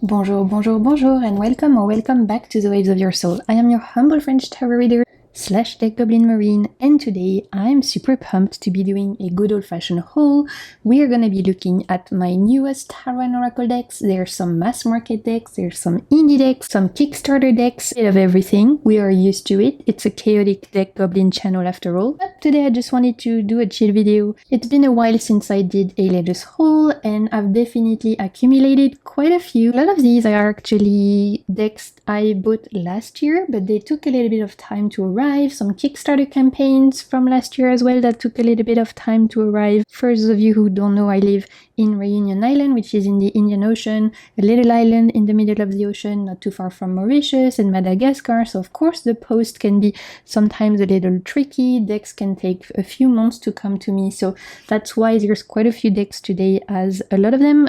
Bonjour, bonjour, bonjour, and welcome or welcome back to the Waves of Your Soul. I am your humble French tarot reader / deck goblin marine, and today I'm super pumped to be doing a good old-fashioned haul. We are gonna be looking at my newest tarot and oracle decks. There's some mass market decks, there's some indie decks, some Kickstarter decks, a bit of everything. We are used to it. It's a chaotic deck goblin channel after all. But today I just wanted to do a chill video. It's been a while since I did a latest haul, and I've definitely accumulated quite a few. A lot of these are actually decks I bought last year, but they took a little bit of time to arrive. Some Kickstarter campaigns from last year as well that took a little bit of time to arrive. For those of you who don't know, I live in Reunion Island, which is in the Indian Ocean, a little island in the middle of the ocean, not too far from Mauritius and Madagascar, so of course the post can be sometimes a little tricky. Decks can take a few months to come to me, so that's why there's quite a few decks today, as a lot of them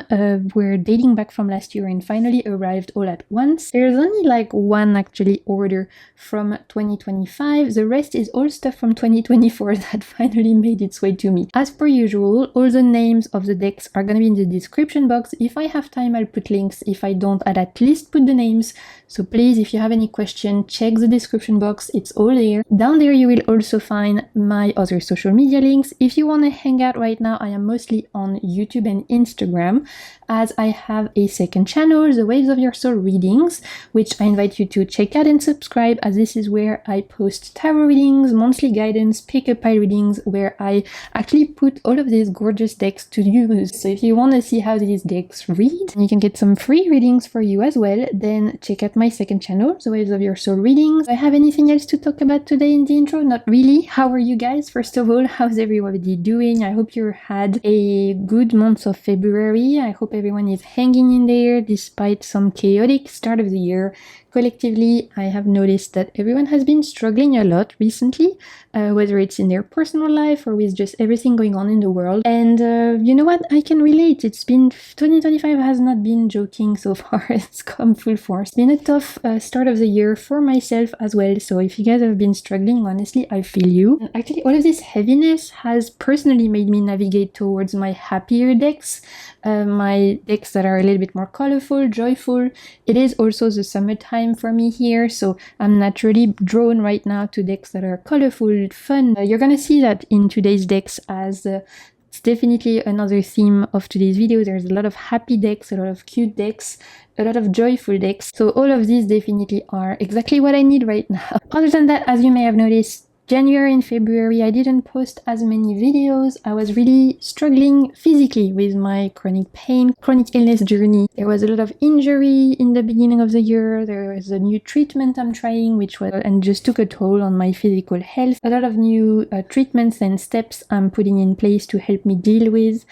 were dating back from last year and finally arrived all at once. There's only like one actually order from 2025, the rest is all stuff from 2024 that finally made its way to me. As per usual, all the names of the decks are gonna be in the description box. If I have time, I'll put links. If I don't, I'll at least put the names. So please, if you have any question, check the description box, it's all there. Down there you will also find my other social media links. If you want to hang out right now, I am mostly on YouTube and Instagram, as I have a second channel, the Waves of Your Soul readings, which I invite you to check out and subscribe, as this is where I post tarot readings, monthly guidance, pick a pile readings, where I actually put all of these gorgeous decks to use. So if you want to see how these decks read, and you can get some free readings for you as well, then check out my second channel, the Waves of Your Soul readings. Do I have anything else to talk about today in the intro? Not really. How are you guys? First of all, how's everybody doing? I hope you had a good month of February. I hope everyone is hanging in there despite some chaotic start of the year. Collectively, I have noticed that everyone has been struggling a lot recently, whether it's in their personal life or with just everything going on in the world. And you know what? I can relate. 2025 has not been joking so far. It's come full force. It's been a tough start of the year for myself as well. So if you guys have been struggling, honestly, I feel you. Actually, all of this heaviness has personally made me navigate towards my happier decks, my decks that are a little bit more colorful, joyful. It is also the summertime for me here, so I'm naturally drawn right now to decks that are colorful, fun. You're gonna see that in today's decks, as it's definitely another theme of today's video. There's a lot of happy decks, a lot of cute decks, a lot of joyful decks. So all of these definitely are exactly what I need right now. Other than that, as you may have noticed, January and February I didn't post as many videos. I was really struggling physically with my chronic pain, chronic illness journey. There was a lot of injury in the beginning of the year. There was a new treatment I'm trying, which was and just took a toll on my physical health. A lot of new treatments and steps I'm putting in place to help me deal with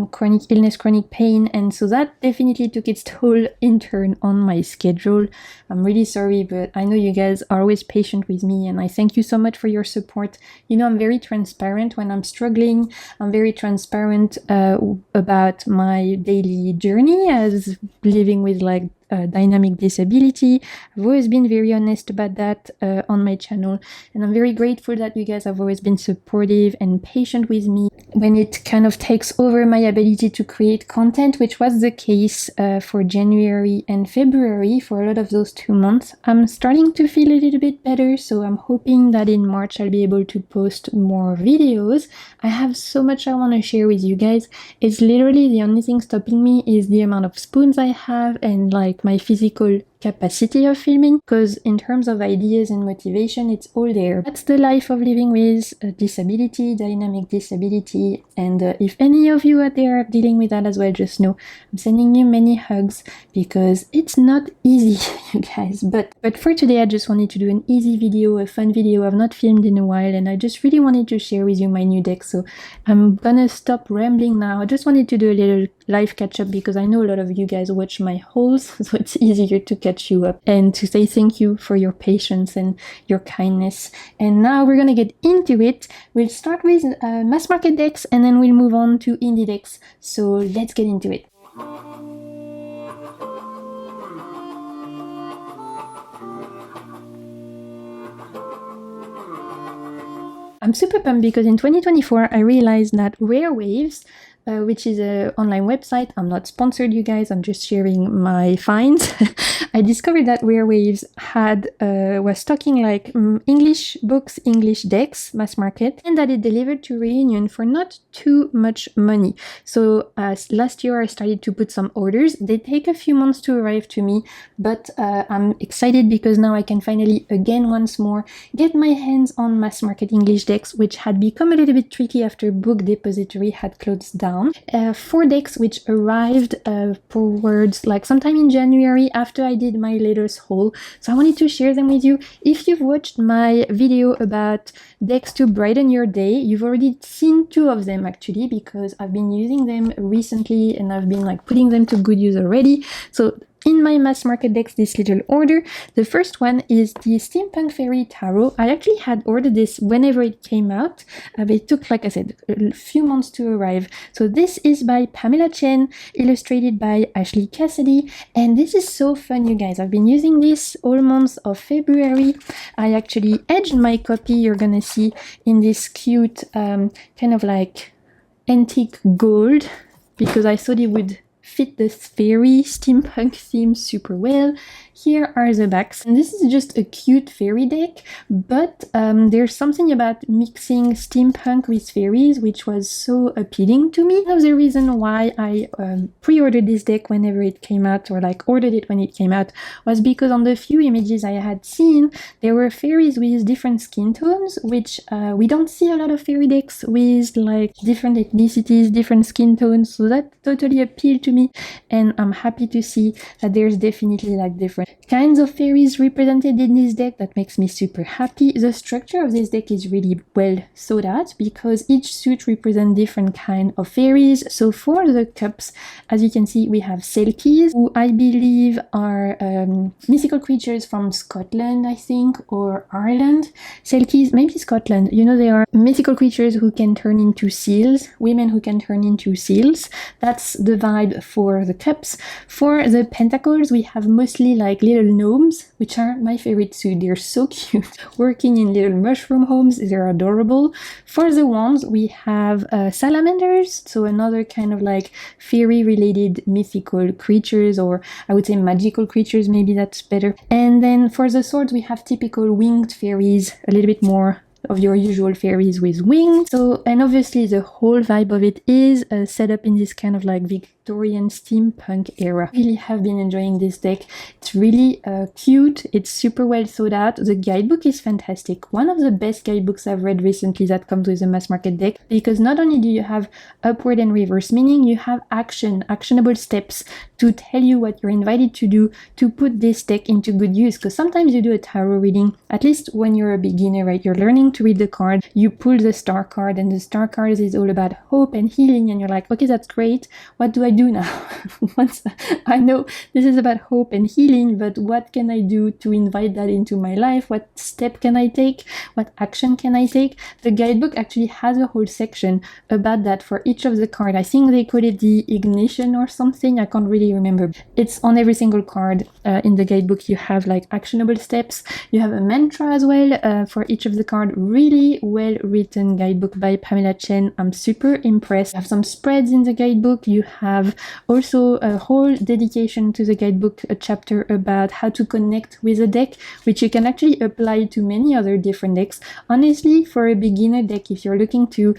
chronic illness, chronic pain, and so that definitely took its toll in turn on my schedule. I'm really sorry, but I know you guys are always patient with me, and I thank you so much for your support. You know, I'm very transparent when I'm struggling. I'm very transparent about my daily journey as living with like dynamic disability. I've always been very honest about that on my channel, and I'm very grateful that you guys have always been supportive and patient with me when it kind of takes over my ability to create content, which was the case for January and February. For a lot of those 2 months, I'm starting to feel a little bit better, so I'm hoping that in March I'll be able to post more videos. I have so much I want to share with you guys. It's literally the only thing stopping me is the amount of spoons I have and like my physical capacity of filming, because in terms of ideas and motivation, it's all there. That's the life of living with a disability, dynamic disability, and if any of you out there are dealing with that as well, just know I'm sending you many hugs, because it's not easy, you guys. But for today, I just wanted to do an easy video, a fun video. I've not filmed in a while, and I just really wanted to share with you my new deck, so I'm gonna stop rambling now. I just wanted to do a little live catch-up, because I know a lot of you guys watch my hauls, so it's easier to catch you up, and to say thank you for your patience and your kindness. And now we're gonna get into it. We'll start with mass market decks, and then we'll move on to indie decks. So let's get into it. I'm super pumped because in 2024 I realized that rare waves which is an online website. I'm not sponsored, you guys. I'm just sharing my finds. I discovered that Rare Waves was stocking like English books, English decks, mass market, and that it delivered to Reunion for not too much money. So last year I started to put some orders. They take a few months to arrive to me, but I'm excited because now I can finally, again, once more, get my hands on mass market English decks, which had become a little bit tricky after Book Depository had closed down. 4 decks which arrived towards like sometime in January after I did my latest haul. So I wanted to share them with you. If you've watched my video about decks to brighten your day, you've already seen 2 of them actually, because I've been using them recently and I've been like putting them to good use already. So in my mass market decks, this little order, the first one is the Steampunk Fairy Tarot. I actually had ordered this whenever it came out, but it took, like I said, a few months to arrive. So this is by Pamela Chen, illustrated by Ashley Cassidy, and this is so fun, you guys. I've been using this all month of February. I actually edged my copy, you're gonna see, in this cute kind of like antique gold, because I thought it would fit this fairy steampunk theme super well. Here are the backs, and this is just a cute fairy deck, but there's something about mixing steampunk with fairies which was so appealing to me. One of the reasons why I pre-ordered this deck whenever it came out, or like ordered it when it came out, was because on the few images I had seen, there were fairies with different skin tones, which we don't see a lot of fairy decks with like different ethnicities, different skin tones, so that totally appealed to me, and I'm happy to see that there's definitely like different kinds of fairies represented in this deck. That makes me super happy. The structure of this deck is really well thought out because each suit represents different kind of fairies. So for the cups, as you can see, we have Selkies, who I believe are mythical creatures from Scotland, I think, or Ireland. Selkies, maybe Scotland. You know, they are mythical creatures who can turn into seals, women who can turn into seals. That's the vibe for the cups. For the pentacles, we have mostly like little gnomes, which are my favorite suit. They're so cute. Working in little mushroom homes, they're adorable. For the wands, we have salamanders, so another kind of like fairy related mythical creatures, or I would say magical creatures, maybe that's better. And then for the swords, we have typical winged fairies, a little bit more of your usual fairies with wings. So, and obviously the whole vibe of it is set up in this kind of like Victorian steampunk era. I really have been enjoying this deck. It's really cute. It's super well thought out. The guidebook is fantastic. One of the best guidebooks I've read recently that comes with a mass market deck, because not only do you have upward and reverse, meaning you have actionable steps to tell you what you're invited to do to put this deck into good use. Because sometimes you do a tarot reading, at least when you're a beginner, right? You're learning to read the card, you pull the star card, and the star card is all about hope and healing, and you're like, okay, that's great. What do I do now? Once I know this is about hope and healing, but what can I do to invite that into my life? What step can I take? What action can I take? The guidebook actually has a whole section about that for each of the cards. I think they call it the ignition or something. I can't really remember. It's on every single card in the guidebook. You have like actionable steps. You have a mantra as well for each of the cards. Really well written guidebook by Pamela Chen. I'm super impressed. You have some spreads in the guidebook. You have also a whole dedication to the guidebook, a chapter about how to connect with a deck, which you can actually apply to many other different decks. Honestly, for a beginner deck, if you're looking to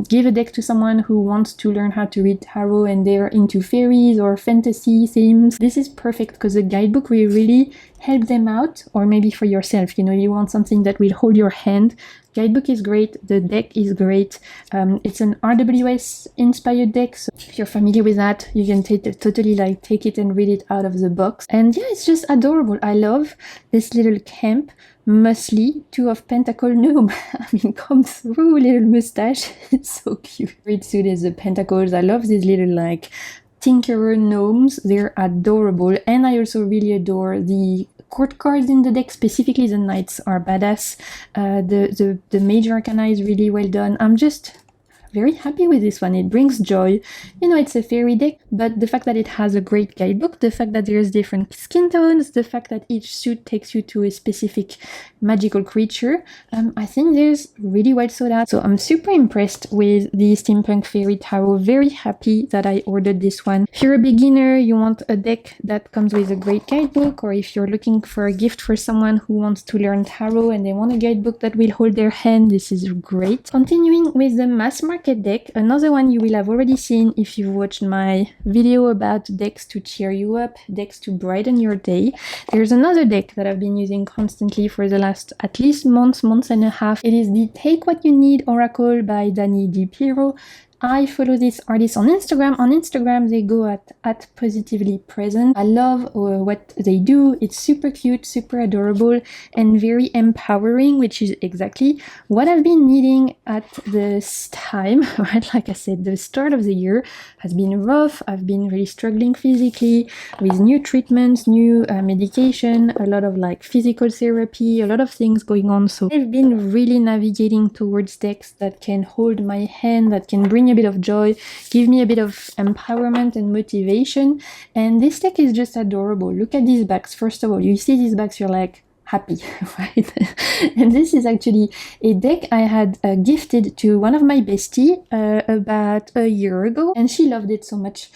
give a deck to someone who wants to learn how to read tarot and they're into fairies or fantasy themes, this is perfect because the guidebook will really help them out. Or maybe for yourself, you know, you want something that will hold your hand. Guidebook is great, the deck is great. It's an RWS inspired deck, so if you're familiar with that, you can totally like take it and read it out of the box. And yeah, it's just adorable. I love this little camp Musly, 2 of Pentacle Gnome. I mean, come through, little mustache. It's so cute. Great suit is the Pentacles. I love these little like Tinkerer gnomes. They're adorable, and I also really adore the court cards in the deck. Specifically the knights are badass. The major arcana is really well done. I'm just very happy with this one. It brings joy. You know, it's a fairy deck, but the fact that it has a great guidebook, the fact that there's different skin tones, the fact that each suit takes you to a specific magical creature, I think there's really well thought out. So I'm super impressed with the Steampunk Fairy Tarot. Very happy that I ordered this one. If you're a beginner, you want a deck that comes with a great guidebook, or if you're looking for a gift for someone who wants to learn tarot and they want a guidebook that will hold their hand, this is great. Continuing with the mass market deck, another one you will have already seen if you've watched my video about decks to cheer you up, decks to brighten your day. There's another deck that I've been using constantly for the last at least month and a half. It is the Take What You Need Oracle by Dani Di Piero. I follow this artist on Instagram. On Instagram, they go at Positively Present. I love what they do. It's super cute, super adorable, and very empowering, which is exactly what I've been needing at this time, right? Like I said, the start of the year has been rough. I've been really struggling physically with new treatments, new medication, a lot of like physical therapy, a lot of things going on. So I've been really navigating towards decks that can hold my hand, that can bring a bit of joy, give me a bit of empowerment and motivation. And this deck is just adorable. Look at these backs. First of all, you see these backs, you're like, happy, right? And this is actually a deck I had gifted to one of my bestie about a year ago, and she loved it so much.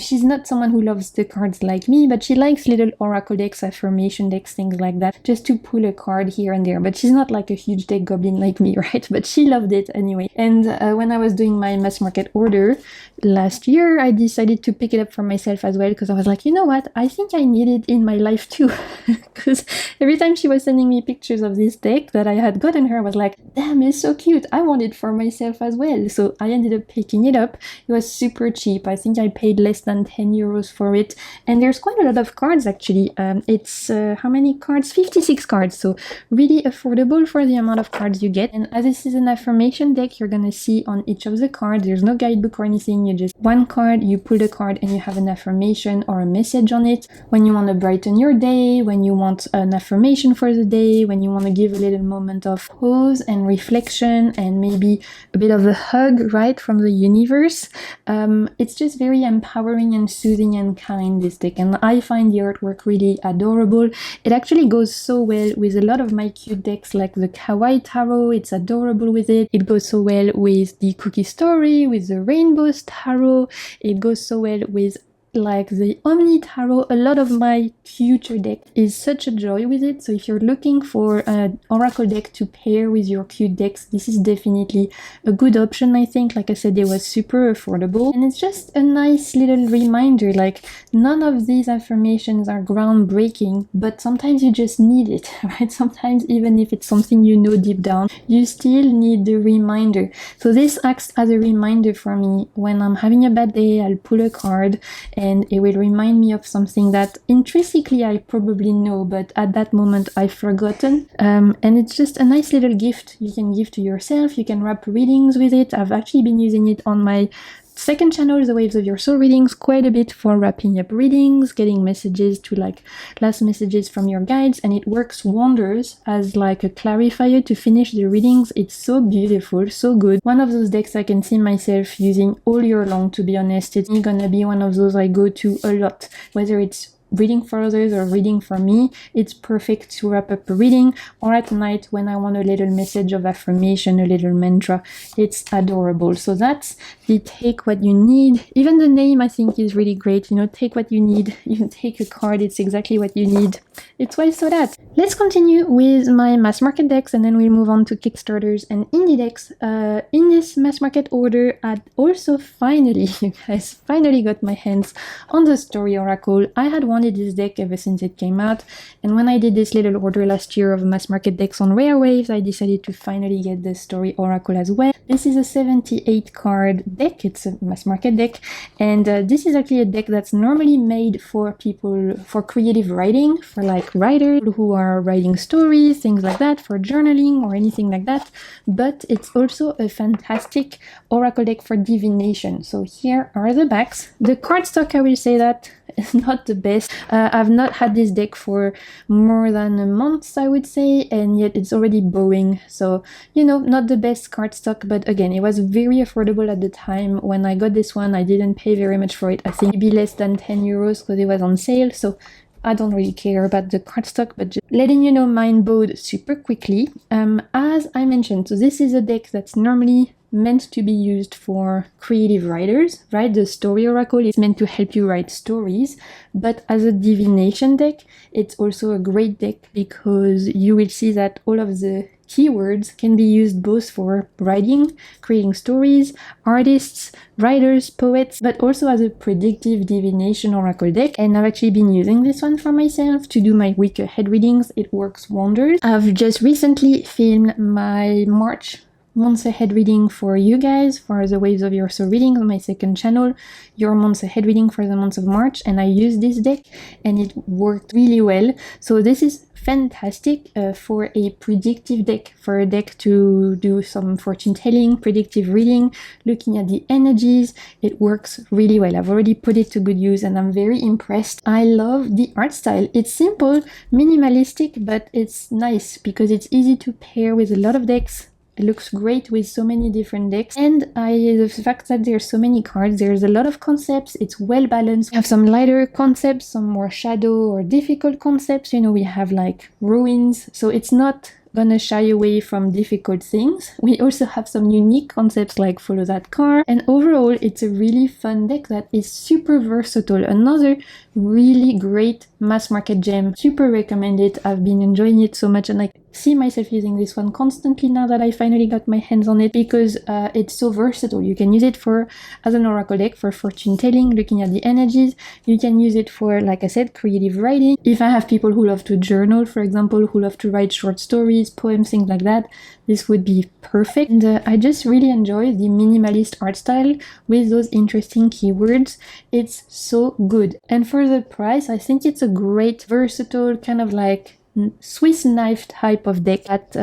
She's not someone who loves the cards like me, but she likes little oracle decks, affirmation decks, things like that, just to pull a card here and there. But she's not like a huge deck goblin like me, right? But she loved it anyway. And when I was doing my mass market order last year, I decided to pick it up for myself as well, because I was like, you know what? I think I need it in my life too. Because every time she was sending me pictures of this deck that I had gotten her, I was like, damn, it's so cute. I want it for myself as well. So I ended up picking it up. It was super cheap. I think I paid less than 10 euros for it. And there's quite a lot of cards actually. It's how many cards? 56 cards. So really affordable for the amount of cards you get. And as this is an affirmation deck, you're gonna see on each of the cards, there's no guidebook or anything. You just one card, you pull the card and you have an affirmation or a message on it. When you want to brighten your day, when you want an affirmation for the day, when you want to give a little moment of pause and reflection and maybe a bit of a hug, right, from the universe. It's just very empowering and soothing and kind, this deck, and I find the artwork really adorable. It actually goes so well with a lot of my cute decks like the Kawaii Tarot. It's adorable with it. It goes so well with the Cookie Story, with the Rainbows Tarot. It goes so well with like the Omni Tarot. A lot of my future deck is such a joy with it. So if you're looking for an oracle deck to pair with your cute decks, this is definitely a good option, I think. Like I said, it was super affordable, and it's just a nice little reminder. Like, none of these affirmations are groundbreaking, but sometimes you just need it, right? Sometimes even if it's something you know deep down, you still need the reminder. So this acts as a reminder for me. When I'm having a bad day, I'll pull a card and it will remind me of something that intrinsically I probably know, but at that moment I've forgotten. And it's just a nice little gift you can give to yourself. You can wrap readings with it. I've actually been using it on my second channel, The Waves of Your Soul readings, quite a bit for wrapping up readings, getting messages to like last messages from your guides, and it works wonders as like a clarifier to finish the readings. It's so beautiful, so good. One of those decks I can see myself using all year long, to be honest. It's gonna be one of those I go to a lot, whether it's reading for others or reading for me. It's perfect to wrap up a reading, or at night when I want a little message of affirmation, a little mantra. It's adorable. So that's the Take What You Need. Even the name I think is really great. You know, take what you need. You can take a card, it's exactly what you need. It's well so that. Let's continue with my mass market decks and then we'll move on to Kickstarters and indie decks. In this mass market order, I also finally, you guys, finally got my hands on the Story Oracle. I had wanted this deck ever since it came out, and when I did this little order last year of mass market decks on Rare Waves, I decided to finally get the Story Oracle as well. This is a 78 card deck. It's a mass market deck, and this is actually a deck that's normally made for people for creative writing, for like writers who are writing stories, things like that, for journaling or anything like that. But it's also a fantastic oracle deck for divination. So here are the backs. The cardstock, I will say that is not the best. I've not had this deck for more than a month, I would say, and yet it's already bowing. So, you know, not the best cardstock, but again, it was very affordable at the time. When I got this one, I didn't pay very much for it. I think maybe less than 10 euros because it was on sale. So I don't really care about the cardstock, but just letting you know, mine bowed super quickly. As I mentioned, so this is a deck that's normally meant to be used for creative writers, right? The story oracle is meant to help you write stories, but as a divination deck, it's also a great deck because you will see that all of the keywords can be used both for writing, creating stories, artists, writers, poets, but also as a predictive divination oracle deck. And I've actually been using this one for myself to do my week ahead readings. It works wonders. I've just recently filmed my March months ahead reading for you guys for the Waves of Your Soul reading on my second channel, your months ahead reading for the month of March, and I used this deck and it worked really well. So this is fantastic for a predictive deck, for a deck to do some fortune telling, predictive reading, looking at the energies. It works really well. I've already put it to good use and I'm very impressed. I love the art style. It's simple, minimalistic, but it's nice because it's easy to pair with a lot of decks. It looks great with so many different decks, and the fact that there's so many cards, there's a lot of concepts, it's well balanced. We have some lighter concepts, some more shadow or difficult concepts, you know, we have like ruins, so it's not gonna shy away from difficult things. We also have some unique concepts like follow that car, and overall it's a really fun deck that is super versatile. Another really great mass market gem, super recommend it. I've been enjoying it so much and I see myself using this one constantly now that I finally got my hands on it because it's so versatile. You can use it for as an oracle deck for fortune telling, looking at the energies. You can use it for, like I said, creative writing. If I have people who love to journal, for example, who love to write short stories, poems, things like that, this would be perfect. And I just really enjoy the minimalist art style with those interesting keywords. It's so good. And for the price, I think it's a great, versatile, kind of like Swiss knife type of deck that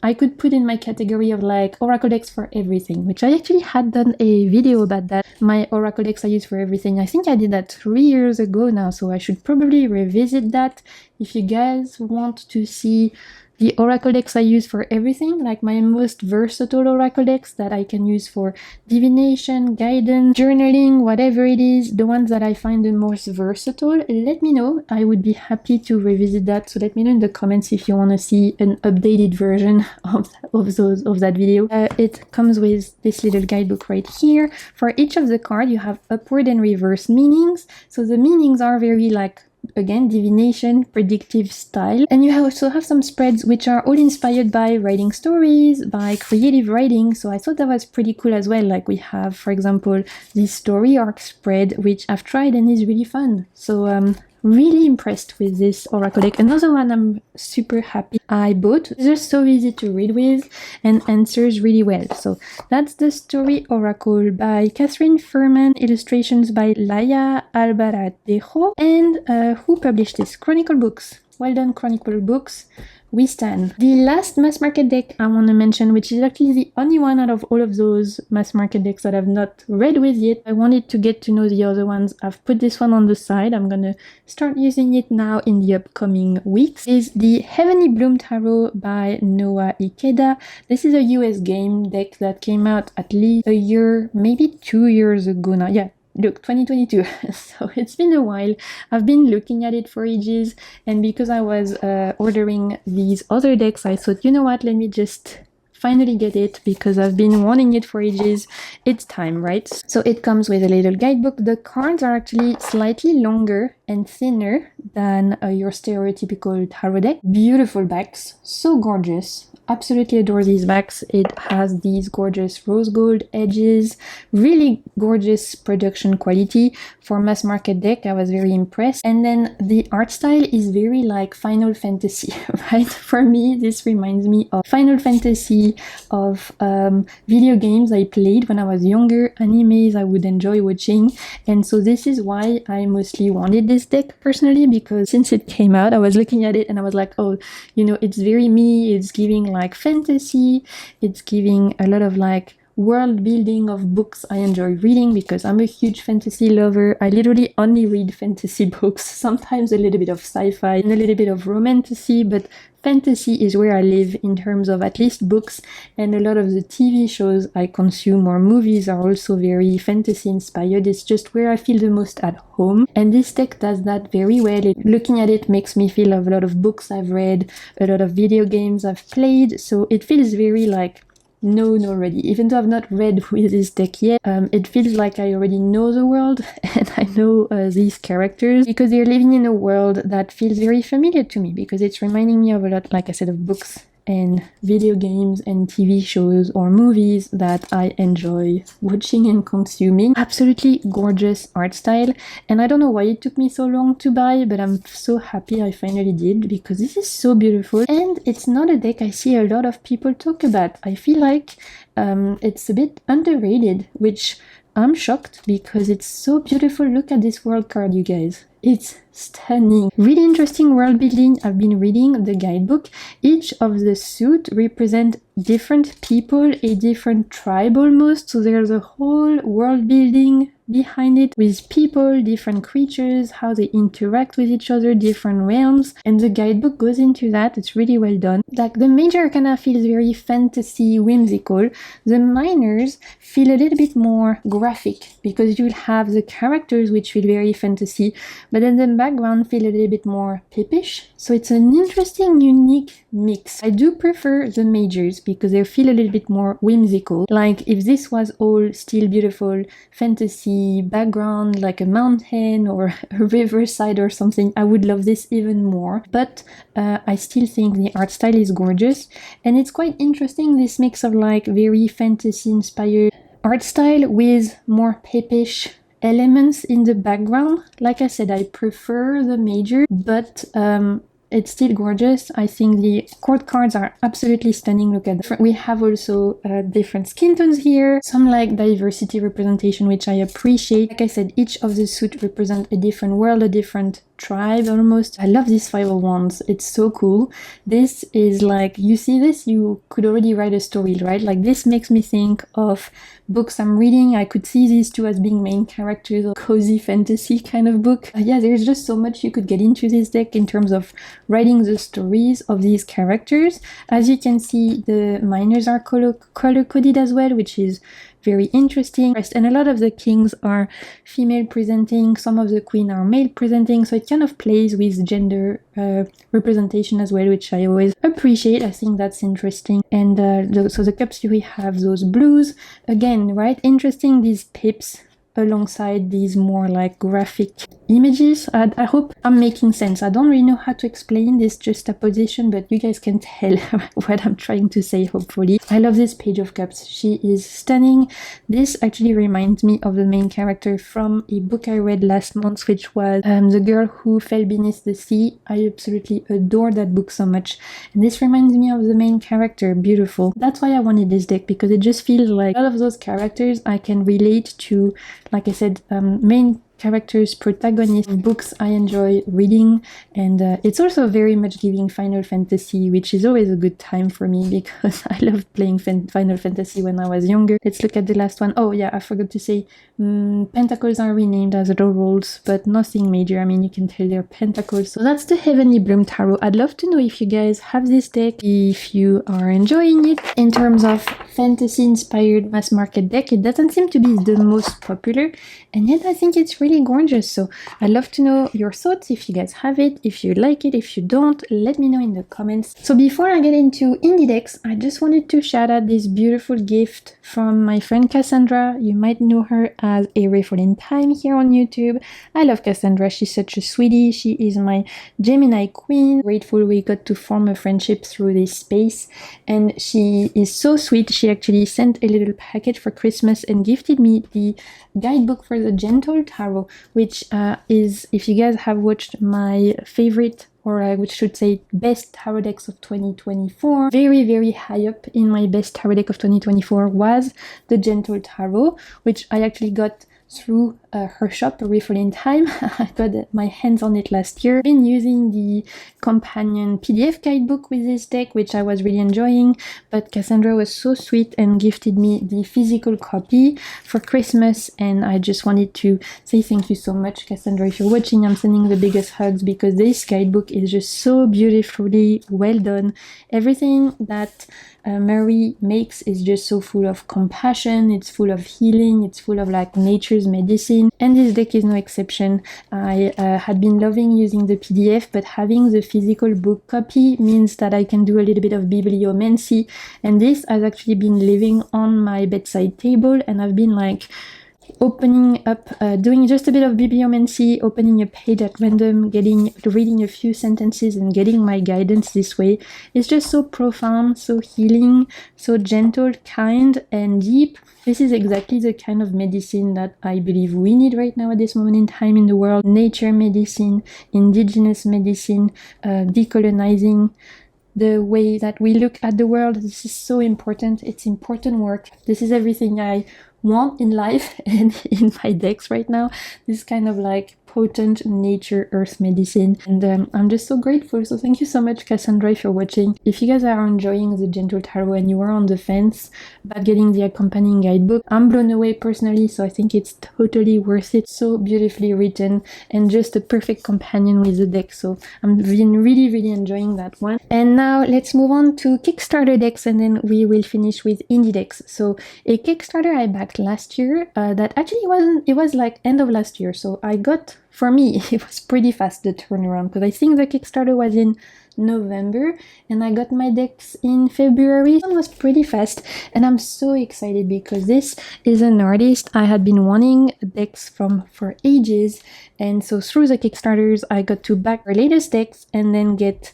I could put in my category of like oracle decks for everything, which I actually had done a video about that. My oracle decks I use for everything. I think I did that 3 years ago now, so I should probably revisit that. If you guys want to see the oracle decks I use for everything, like my most versatile oracle decks that I can use for divination, guidance, journaling, whatever it is, the ones that I find the most versatile, let me know. I would be happy to revisit that. So let me know in the comments if you want to see an updated version of that video. It comes with this little guidebook right here. For each of the cards, you have upward and reverse meanings. So the meanings are very like, again, divination, predictive style. And you also have some spreads which are all inspired by writing stories, by creative writing. So I thought that was pretty cool as well. Like we have, for example, this story arc spread, which I've tried and is really fun. So really impressed with this oracle deck. Another one I'm super happy I bought. It's just so easy to read with and answers really well. So that's the Story Oracle by Catherine Furman, illustrations by Laia Albaradejo, and who published this? Chronicle Books. Well done, Chronicle Books. We stand. The last mass market deck I want to mention, which is actually the only one out of all of those mass market decks that I've not read with yet. I wanted to get to know the other ones. I've put this one on the side. I'm gonna start using it now in the upcoming weeks. Is the Heavenly Bloom Tarot by Noah Ikeda. This is a US game deck that came out at least a year, maybe 2 years ago now. Yeah. Look, 2022, so it's been a while. I've been looking at it for ages, and because I was ordering these other decks, I thought, you know what, let me just finally get it because I've been wanting it for ages. It's time, right? So it comes with a little guidebook. The cards are actually slightly longer and thinner than your stereotypical tarot deck. Beautiful backs, so gorgeous. absolutely adore these backs. It has these gorgeous rose gold edges, really gorgeous production quality. For mass market deck, I was very impressed. And then the art style is very like Final Fantasy, right? For me, this reminds me of Final Fantasy, of video games I played when I was younger, animes I would enjoy watching. And so this is why I mostly wanted this deck personally, because since it came out, I was looking at it and I was like, oh, you know, it's very me, it's giving like fantasy, it's giving a lot of like world building of books I enjoy reading, because I'm a huge fantasy lover. I literally only read fantasy books, sometimes a little bit of sci-fi and a little bit of romantasy, but fantasy is where I live in terms of at least books, and a lot of the TV shows I consume or movies are also very fantasy inspired. It's just where I feel the most at home, and this deck does that very well. Looking at it makes me feel of a lot of books I've read, a lot of video games I've played, so it feels very like known already. Even though I've not read with this deck yet, it feels like I already know the world and I know these characters, because they're living in a world that feels very familiar to me, because it's reminding me of a lot, like I said, of books and video games and TV shows or movies that I enjoy watching and consuming. Absolutely gorgeous art style, and I don't know why it took me so long to buy, but I'm so happy I finally did, because this is so beautiful, and it's not a deck I see a lot of people talk about. I feel like it's a bit underrated, which I'm shocked, because it's so beautiful. Look at this world card, you guys. It's stunning. Really interesting world building. I've been reading the guidebook. Each of the suit represent different people, a different tribe almost. So there's a whole world building behind it with people, different creatures, how they interact with each other, different realms, and the guidebook goes into that. It's really well done. Like the major arcana feels very fantasy, whimsical. The minors feel a little bit more graphic, because you'll have the characters which feel very fantasy, but then the background feel a little bit more pippish. So it's an interesting, unique mix. I do prefer the majors because they feel a little bit more whimsical. Like if this was all still beautiful fantasy background, like a mountain or a riverside or something, I would love this even more. But I still think the art style is gorgeous, and it's quite interesting, this mix of like very fantasy inspired art style with more pippish elements in the background. Like I said, I prefer the major, but it's still gorgeous. I think the court cards are absolutely stunning. Look at that. We have also different skin tones here, some like diversity representation, which I appreciate. Like I said, each of the suit represent a different world, a different tribe almost. I love this 5 of Wands. It's so cool. This is like, you see this, you could already write a story, right? Like this makes me think of books I'm reading. I could see these two as being main characters of cozy fantasy kind of book. Yeah, there's just so much you could get into this deck in terms of writing the stories of these characters. As you can see, the minors are color coded as well, which is very interesting. And a lot of the kings are female presenting, some of the queen are male presenting, so it kind of plays with gender representation as well, which I always appreciate. I think that's interesting. And so the cups, we have those blues again, right? Interesting, these pips alongside these more like graphic images. I hope I'm making sense. I don't really know how to explain this juxtaposition, but you guys can tell what I'm trying to say, hopefully. I love this Page of Cups. She is stunning. This actually reminds me of the main character from a book I read last month, which was The Girl Who Fell Beneath the Sea. I absolutely adore that book so much. And this reminds me of the main character. Beautiful. That's why I wanted this deck, because it just feels like all of those characters I can relate to. Like I said, main characters, protagonists of books I enjoy reading, and it's also very much giving Final Fantasy, which is always a good time for me because I loved playing Final Fantasy when I was younger. Let's look at the last one. Oh yeah, I forgot to say, pentacles are renamed as little rolls, but nothing major. I mean, you can tell they're pentacles. So that's the Heavenly Bloom Tarot. I'd love to know if you guys have this deck, if you are enjoying it. In terms of fantasy inspired mass market deck. It doesn't seem to be the most popular, and yet I think it's really gorgeous. So I'd love to know your thoughts, if you guys have it, if you like it, if you don't, let me know in the comments. So before I get into indie decks, I just wanted to shout out this beautiful gift from my friend Cassandra. You might know her as A Rayful in Time here on YouTube. I love Cassandra, she's such a sweetie. She is my Gemini queen. Grateful we got to form a friendship through this space, and she is so sweet. She actually sent a little package for Christmas and gifted me the guidebook for the Gentle Tarot, which is, if you guys have watched my favorite, or I should say best tarot decks of 2024, very high up in my best tarot deck of 2024 was the Gentle Tarot, which I actually got through her shop, Rayful in Time. I got my hands on it last year. I've been using the companion PDF guidebook with this deck, which I was really enjoying, but Cassandra was so sweet and gifted me the physical copy for Christmas, and I just wanted to say thank you so much, Cassandra. If you're watching, I'm sending the biggest hugs, because this guidebook is just so beautifully well done. Everything that Marie makes is just so full of compassion, it's full of healing, it's full of like nature's medicine, and this deck is no exception. I had been loving using the PDF, but having the physical book copy means that I can do a little bit of bibliomancy, and this has actually been living on my bedside table, and I've been like opening up, doing just a bit of bibliomancy, opening a page at random, reading a few sentences and getting my guidance this way. It's just so profound, so healing, so gentle, kind, and deep. This is exactly the kind of medicine that I believe we need right now at this moment in time in the world. Nature medicine, indigenous medicine, decolonizing the way that we look at the world. This is so important. It's important work. This is everything I want in life and in my decks right now. This kind of like potent nature earth medicine, and I'm just so grateful. So thank you so much, Cassandra, if you're watching. If you guys are enjoying the Gentle Tarot and you are on the fence about getting the accompanying guidebook, I'm blown away personally, so I think it's totally worth it. So beautifully written and just a perfect companion with the deck, so I'm been really enjoying that one. And now let's move on to Kickstarter decks, and then we will finish with indie decks. So a Kickstarter I backed last year, that actually it was like end of last year, so I got, for me, it was pretty fast, the turnaround, because I think the Kickstarter was in November and I got my decks in February. It was pretty fast, and I'm so excited because this is an artist I had been wanting decks from for ages, and so through the Kickstarters I got to back her latest decks and then get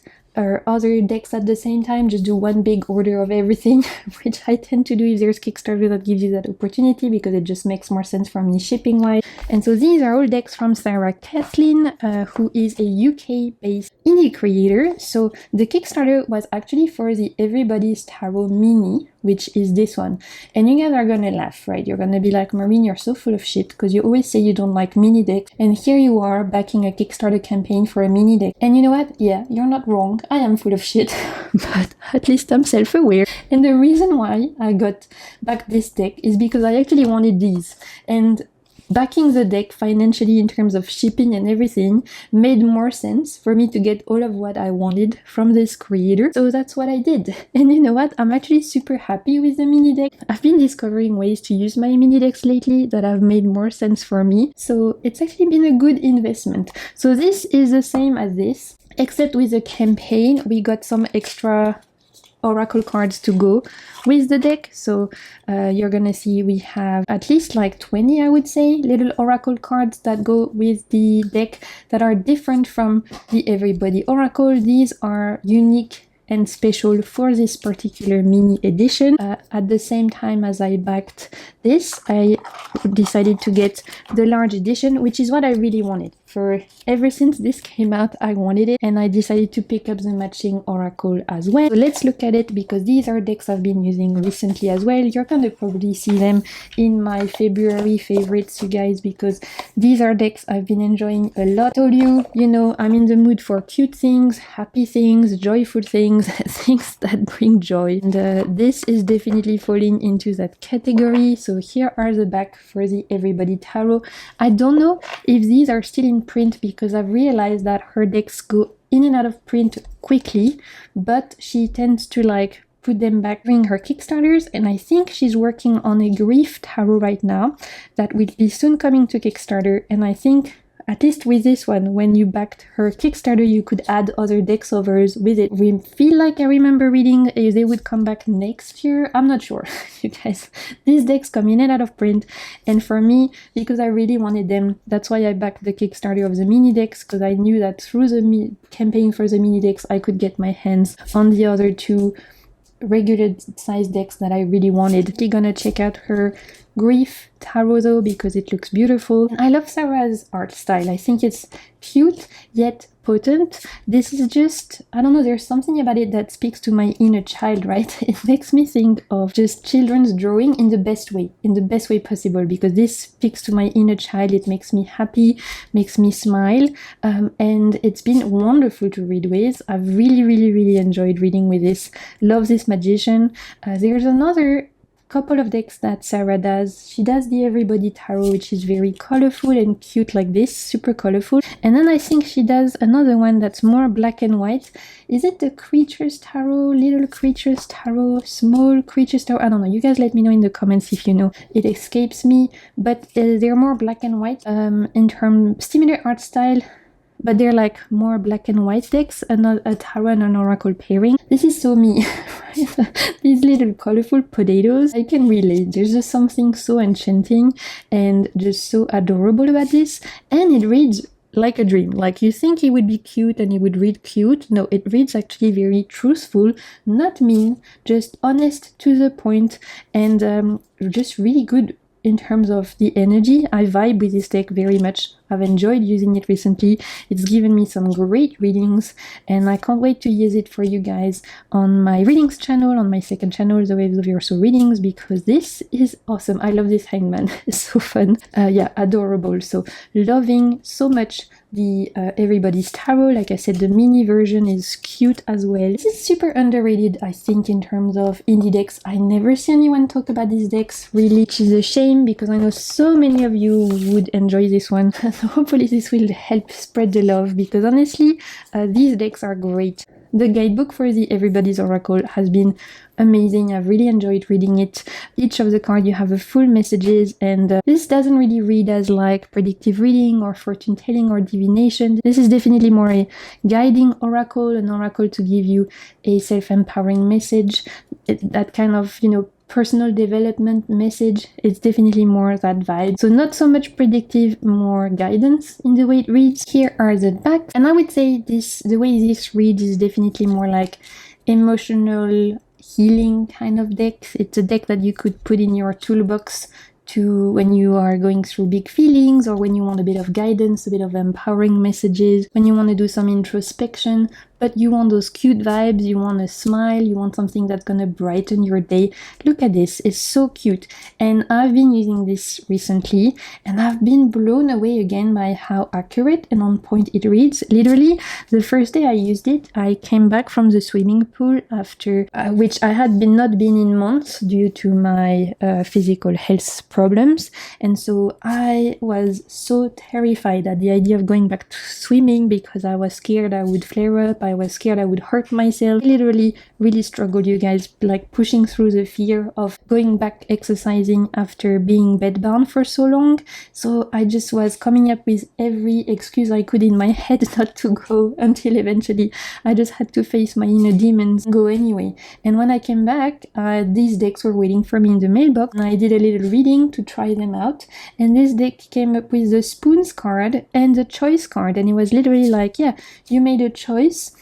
other decks at the same time, just do one big order of everything, which I tend to do if there's Kickstarter that gives you that opportunity, because it just makes more sense for me shipping wise. And so these are all decks from Sarah Kathleen, who is a UK based indie creator. So the Kickstarter was actually for the Everybody's Tarot Mini, which is this one. And you guys are gonna laugh, right? You're gonna be like, Marine, you're so full of shit, because you always say you don't like mini decks, and here you are backing a Kickstarter campaign for a mini deck. And you know what? Yeah, you're not wrong. I am full of shit, but at least I'm self-aware. And the reason why I got back this deck is because I actually wanted these. And backing the deck financially in terms of shipping and everything made more sense for me to get all of what I wanted from this creator. So that's what I did. And you know what? I'm actually super happy with the mini deck. I've been discovering ways to use my mini decks lately that have made more sense for me. So it's actually been a good investment. So this is the same as this, except with the campaign, we got some extra oracle cards to go with the deck. So you're gonna see we have at least like 20, I would say, little oracle cards that go with the deck that are different from the Everybody Oracle. These are unique and special for this particular mini edition. At the same time as I backed this, I decided to get the large edition, which is what I really wanted. For ever since this came out, I wanted it, and I decided to pick up the matching oracle as well. So let's look at it, because these are decks I've been using recently as well. You're gonna probably see them in my February favorites, you guys, because these are decks I've been enjoying a lot. I told you, you know, I'm in the mood for cute things, happy things, joyful things, things that bring joy. And this is definitely falling into that category. So here are the back for the Everybody Tarot. I don't know if these are still in print, because I've realized that her decks go in and out of print quickly, but she tends to like put them back during her Kickstarters, and I think she's working on a grief tarot right now that will be soon coming to Kickstarter. And I think at least with this one, when you backed her Kickstarter, you could add other deck covers with it. We feel like I remember reading they would come back next year. I'm not sure, you guys. These decks come in and out of print, and for me, because I really wanted them, that's why I backed the Kickstarter of the mini decks, because I knew that through the campaign for the mini decks, I could get my hands on the other two regular size decks that I really wanted. I'm gonna check out her grief tarot though, because it looks beautiful. I love Sarah's art style. I think it's cute yet potent. This is just, I don't know, there's something about it that speaks to my inner child, right? It makes me think of just children's drawing in the best way possible, because this speaks to my inner child. It makes me happy, makes me smile, and it's been wonderful to read with. I've really enjoyed reading with this. Love this magician. There's another couple of decks that Sarah does. She does the Everybody Tarot, which is very colorful and cute like this, super colorful. And then I think she does another one that's more black and white. Is it the Creatures Tarot, Little Creatures Tarot, Small Creatures Tarot? I don't know. You guys let me know in the comments if you know. It escapes me, but they're more black and white in terms, similar art style, but they're like more black and white decks, and not a tarot and an oracle pairing. This is so me, right? These little colorful potatoes, I can relate. There's just something so enchanting and just so adorable about this, and it reads like a dream. Like, you think it would be cute and it would read cute. No, it reads actually very truthful, not mean, just honest, to the point, and just really good in terms of the energy. I vibe with this deck very much. I've enjoyed using it recently. It's given me some great readings, and I can't wait to use it for you guys on my readings channel, on my second channel, The Waves of Your Soul Readings, because this is awesome. I love this hangman. It's so fun. Yeah, adorable. So loving so much the Everybody's Tarot. Like I said, the mini version is cute as well. This is super underrated, I think, in terms of indie decks. I never see anyone talk about these decks, really, which is a shame, because I know so many of you would enjoy this one. So hopefully this will help spread the love, because honestly, these decks are great. The guidebook for the Everybody's Oracle has been amazing. I've really enjoyed reading it. Each of the cards, you have a full messages, and this doesn't really read as like predictive reading or fortune telling or divination. This is definitely more a guiding oracle, an oracle to give you a self-empowering message, that kind of, you know, personal development message. It's definitely more that vibe. So not so much predictive, more guidance in the way it reads. Here are the back, and I would say the way this reads is definitely more like emotional healing kind of deck. It's a deck that you could put in your toolbox to when you are going through big feelings, or when you want a bit of guidance, a bit of empowering messages, when you want to do some introspection, but you want those cute vibes, you want a smile, you want something that's gonna brighten your day. Look at this, it's so cute. And I've been using this recently, and I've been blown away again by how accurate and on point it reads. Literally, the first day I used it, I came back from the swimming pool after, which I had not been in months due to my physical health problems. And so I was so terrified at the idea of going back to swimming, because I was scared I would flare up, I was scared I would hurt myself. I literally really struggled, you guys, like pushing through the fear of going back exercising after being bedbound for so long. So I just was coming up with every excuse I could in my head not to go, until eventually I just had to face my inner demons, go anyway. And when I came back, these decks were waiting for me in the mailbox, and I did a little reading to try them out, and this deck came up with the spoons card and the choice card, and it was literally like, yeah, you made a choice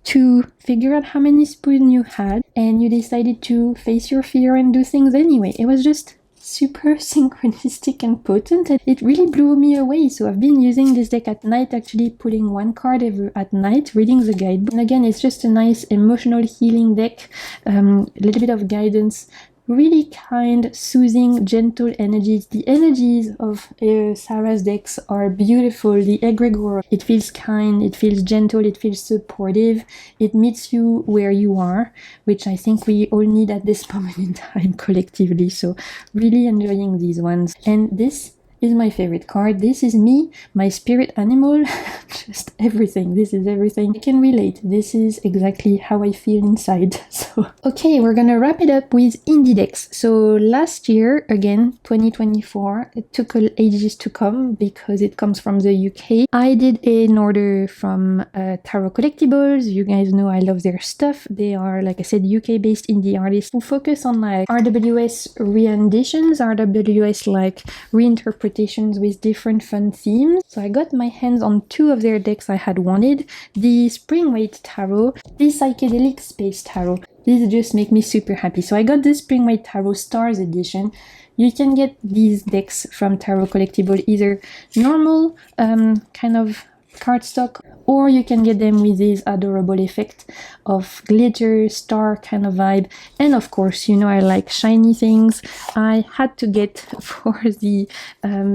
to figure out how many spoons you had, and you decided to face your fear and do things anyway. It was just super synchronistic and potent, and it really blew me away. So I've been using this deck at night, actually pulling one card at night, reading the guidebook. And again, it's just a nice emotional healing deck, a little bit of guidance, really kind, soothing, gentle energies. The energies of Sarah's decks are beautiful. The egregore, it feels kind, it feels gentle, it feels supportive. It meets you where you are, which I think we all need at this moment in time collectively. So really enjoying these ones. And this is my favorite card. This is me, my spirit animal, just everything. This is everything. I can relate. This is exactly how I feel inside. So, okay, we're gonna wrap it up with indie decks. So last year, again, 2024, it took ages to come because it comes from the UK. I did an order from Tarot Collectibles. You guys know I love their stuff. They are, like I said, UK-based indie artists who focus on like RWS renditions, RWS like reinterpretations with different fun themes. So I got my hands on two of their decks I had wanted. The Springweight Tarot, the Psychedelic Space Tarot. These just make me super happy. So I got the Springweight Tarot Stars edition. You can get these decks from Tarot Collectible, either normal kind of cardstock, or you can get them with this adorable effect of glitter, star kind of vibe. And of course, you know I like shiny things. I had to get for the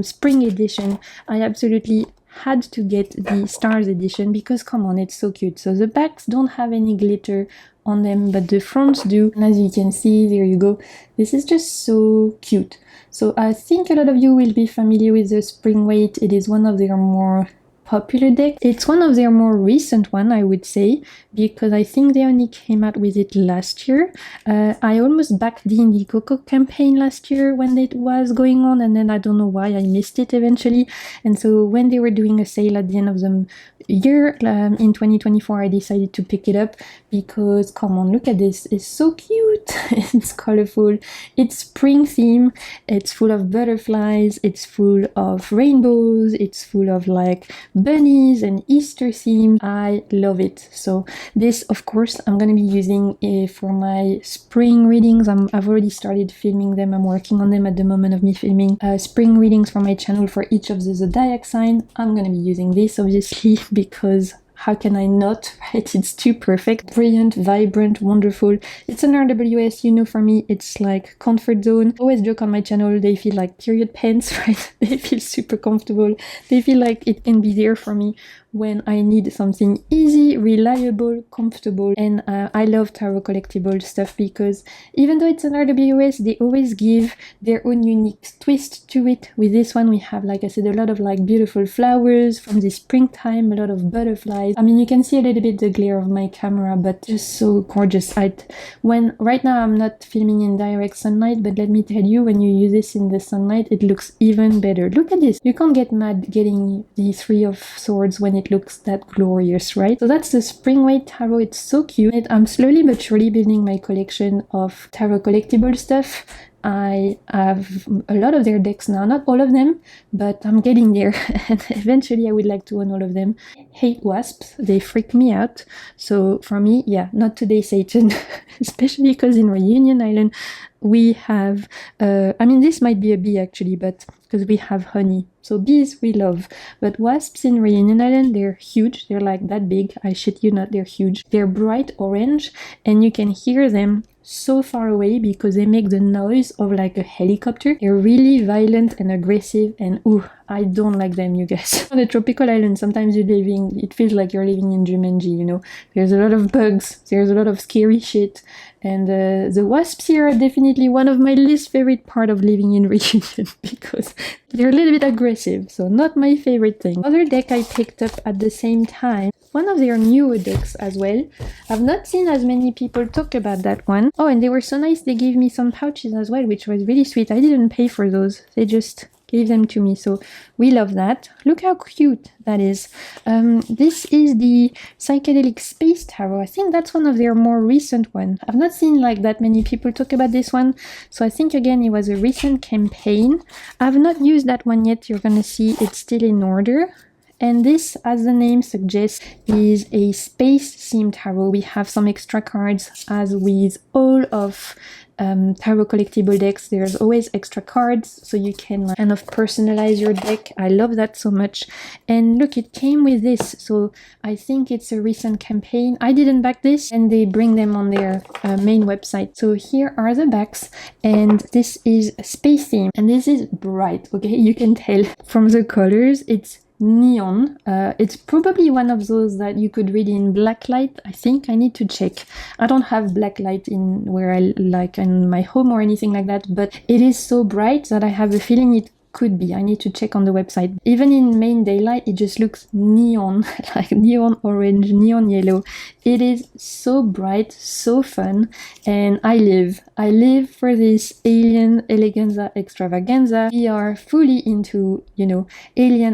spring edition, I absolutely had to get the stars edition because come on, it's so cute. So the backs don't have any glitter on them, but the fronts do. And as you can see, there you go. This is just so cute. So I think a lot of you will be familiar with the Springweight. It is one of their more popular deck. It's one of their more recent one, I would say, because I think they only came out with it last year. I almost backed the Indiegogo campaign last year when it was going on, and then I don't know why I missed it eventually. And so when they were doing a sale at the end of the year in 2024, I decided to pick it up because come on, look at this. It's so cute. It's colorful. It's spring theme. It's full of butterflies. It's full of rainbows. It's full of like bunnies and Easter theme. I love it. So this, of course, I'm gonna be using for my spring readings. I've already started filming them. I'm working on them at the moment of me filming spring readings for my channel for each of the zodiac sign. I'm gonna be using this obviously because how can I not, right? It's too perfect. Brilliant, vibrant, wonderful. It's an RWS, you know, for me, it's like comfort zone. I always joke on my channel, they feel like period pants, right? They feel super comfortable. They feel like it can be there for me when I need something easy, reliable, comfortable. And I love Tarot Collectible stuff because even though it's an RWS, they always give their own unique twist to it. With this one, we have, like I said, a lot of like beautiful flowers from the springtime, a lot of butterflies. I mean, you can see a little bit the glare of my camera, but just so gorgeous. Right now I'm not filming in direct sunlight, but let me tell you, when you use this in the sunlight, it looks even better. Look at this. You can't get mad getting the Three of Swords when it looks that glorious, right? So that's the Springweight Tarot. It's so cute. I'm slowly but surely building my collection of Tarot Collectible stuff. I have a lot of their decks now, not all of them, but I'm getting there and eventually I would like to own all of them. Hate wasps, they freak me out. So for me, yeah, not today, Satan, especially because in Reunion Island we have, I mean, this might be a bee actually, but because we have honey. So bees we love, but wasps in Reunion Island, they're huge. They're like that big. I shit you not, they're huge. They're bright orange and you can hear them so far away because they make the noise of like a helicopter. They're really violent and aggressive and ooh, I don't like them, you guys. On a tropical island, sometimes it feels like you're living in Jumanji, you know. There's a lot of bugs, there's a lot of scary shit, and the wasps here are definitely one of my least favorite part of living in Reunion because they're a little bit aggressive, so not my favorite thing. Other deck I picked up at the same time, one of their newer decks as well. I've not seen as many people talk about that one. Oh, and they were so nice, they gave me some pouches as well, which was really sweet. I didn't pay for those, they just gave them to me, so we love that. Look how cute that is. This is the Psychedelic Space Tarot. I think that's one of their more recent one. I've not seen like that many people talk about this one, so I think again it was a recent campaign. I've not used that one yet. You're gonna see it's still in order. And this, as the name suggests, is a space-themed tarot. We have some extra cards, as with all of Tarot Collectible decks. There's always extra cards, so you can kind of personalize your deck. I love that so much. And look, it came with this, so I think it's a recent campaign. I didn't back this, and they bring them on their main website. So here are the backs, and this is space theme, and this is bright, okay? You can tell from the colors, it's neon. It's probably one of those that you could read in black light. I think I need to check. I don't have black light in where I like in my home or anything like that, but it is so bright that I have a feeling it could be. I need to check on the website. Even in main daylight, it just looks neon, like neon orange, neon yellow. It is so bright, so fun, and I live for this alien eleganza extravaganza. We are fully into,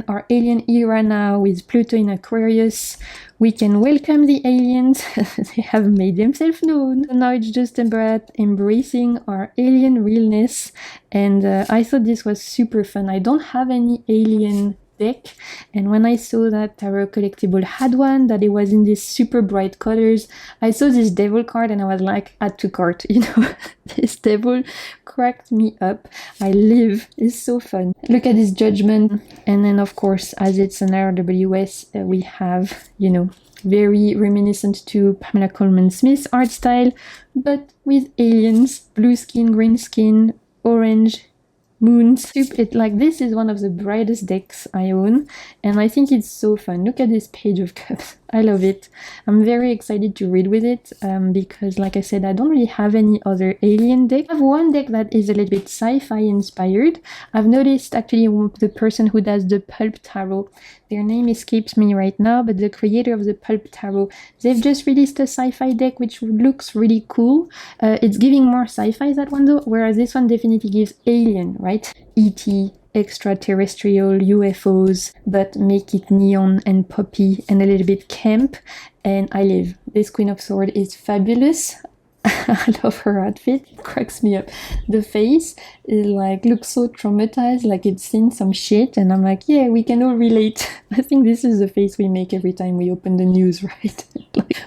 our alien era now with Pluto in Aquarius. We can welcome the aliens. They have made themselves known. So now it's just about embracing our alien realness. And I thought this was super fun. I don't have any alien deck, and when I saw that Tarot Collectible had one, that it was in these super bright colors, I saw this devil card and I was like, add to cart. This devil cracked me up. I live. It's so fun. Look at this Judgment, and then of course, as it's an RWS, we have, very reminiscent to Pamela Coleman Smith's art style, but with aliens, blue skin, green skin, orange moons. This is one of the brightest decks I own, and I think it's so fun. Look at this Page of Cups. I love it. I'm very excited to read with it because, like I said, I don't really have any other alien deck. I have one deck that is a little bit sci-fi inspired. I've noticed actually the person who does the Pulp Tarot, their name escapes me right now, but the creator of the Pulp Tarot, they've just released a sci-fi deck which looks really cool. It's giving more sci-fi, that one though, whereas this one definitely gives alien, right? E.T., extraterrestrial, UFOs, but make it neon and poppy and a little bit camp, and I live. This Queen of Swords is fabulous. I love her outfit. It cracks me up. The face is looks so traumatized, like it's seen some shit, and I'm like, yeah, we can all relate. I think this is the face we make every time we open the news, right?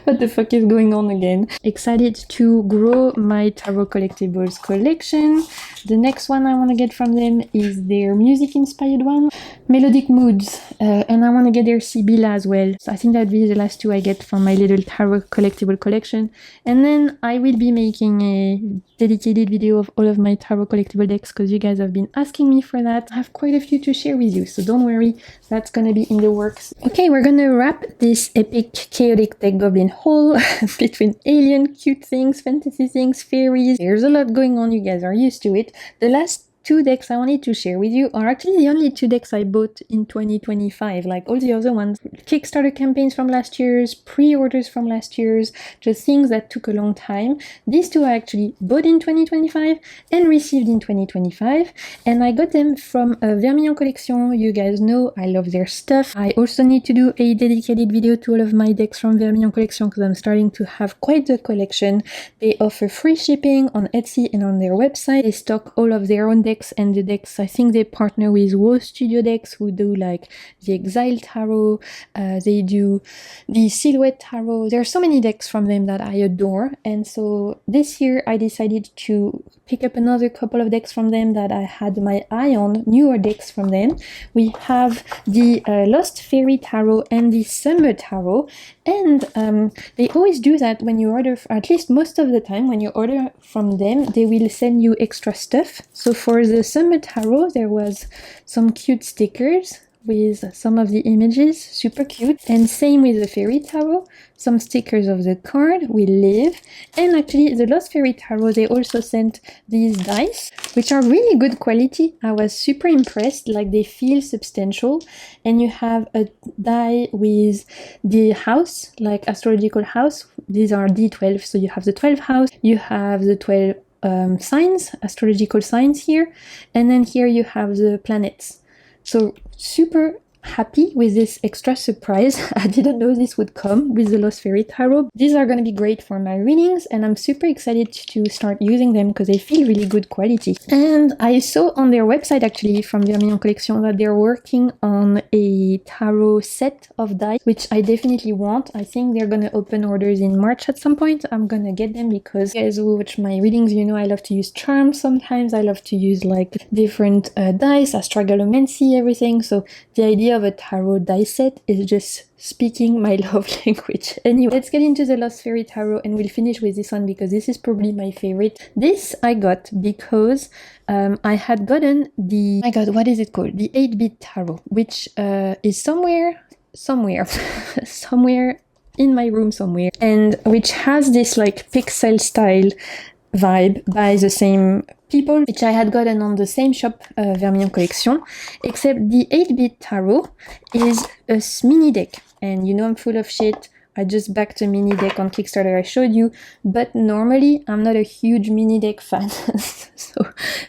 What the fuck is going on again? Excited to grow my Tarot Collectibles collection. The next one I want to get from them is their music inspired one, Melodic Moods, and I want to get their Sibylla as well. So I think that'd be the last two I get from my little Tarot Collectible collection, and then I will be making a dedicated video of all of my Tarot Collectible decks because you guys have been asking me for that. I have quite a few to share with you, so don't worry, that's gonna be in the works. Okay, we're gonna wrap this epic chaotic deck goblin haul between alien, cute things, fantasy things, fairies. There's a lot going on, you guys are used to it. The last two decks I wanted to share with you are actually the only two decks I bought in 2025. Like all the other ones, Kickstarter campaigns from last year's, pre-orders from last year's, just things that took a long time. These two I actually bought in 2025 and received in 2025, and I got them from Vermillon Collection. You guys know I love their stuff. I also need to do a dedicated video to all of my decks from Vermillon Collection because I'm starting to have quite the collection. They offer free shipping on Etsy and on their website. They stock all of their own decks, and the decks, I think they partner with Woe Studio Decks, who do like the Exile Tarot, they do the Silhouette Tarot. There are so many decks from them that I adore, and so this year I decided to pick up another couple of decks from them that I had my eye on, newer decks from them. We have the Lost Fairy Tarot and the Summer Tarot, and they always do that when you order, at least most of the time when you order from them, they will send you extra stuff. So for the Summer Tarot, there was some cute stickers with some of the images, super cute, and same with the Fairy Tarot, some stickers of the card, We Live, and actually the Lost Fairy Tarot, they also sent these dice, which are really good quality. I was super impressed, like they feel substantial, and you have a die with the house, like astrological house. These are D12, so you have the 12th house, you have the 12 signs, astrological signs here, and then here you have the planets. So super happy with this extra surprise. I didn't know this would come with the Lost Fairy Tarot. These are going to be great for my readings, and I'm super excited to start using them because they feel really good quality. And I saw on their website actually from Vermillon Collection that they're working on a tarot set of dice, which I definitely want. I think they're going to open orders in March at some point. I'm going to get them because you guys who watch my readings, you know I love to use charms sometimes. I love to use like different dice, astragalomancy, everything. So the idea of a tarot dice set is just speaking my love language. Anyway, let's get into the Lost Fairy Tarot, and we'll finish with this one because this is probably my favorite. This I got because I had gotten the, my god, what is it called? The 8-bit tarot, which is somewhere in my room somewhere, and which has this like pixel style vibe by the same people, which I had gotten on the same shop, Vermillon Collection, except the 8-bit tarot is a mini deck. And you know I'm full of shit. I just backed a mini deck on Kickstarter I showed you, but normally I'm not a huge mini deck fan. So